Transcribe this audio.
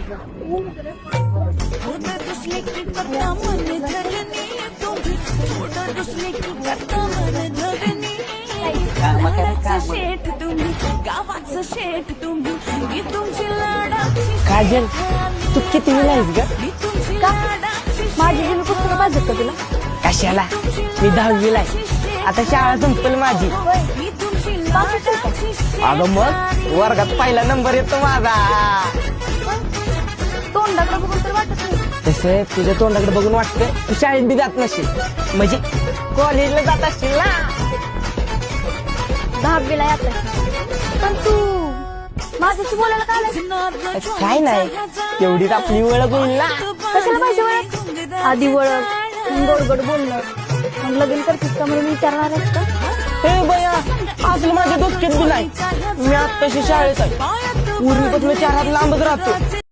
काजल तू किती वेळा आहेस ग? माझी जुनी पुस्तकं पाहिजेत का तुला? कशाला मी 10वीला आहे आता शाळा संपल माझी. अगं मग वर्गात पहिला नंबर येतो माझा. तोंडाकडे बघून तर वाटत नाही. तसं तुझ्या तोंडाकडे बघून वाटतं तू शाळेत बी जात नसशील म्हणजे कॉलेजला जात असशील ना. 10वीला आता. पण तू माझ्याशी बोलायला काय आलाय? काय नाही तेवढीच आपली ओळख होईल ना. कशाला पाहिजे ओळख? आधी ओळख, गोड गोड बोलणं, मग लग्न करतेस का म्हणून विचारणार आहेस का? हे बया असलं माझ्या डोक्यात बी नाही. मी आत्ताशी शाळेत आहे पूर्वीपासून 4 हात लांबच राहतो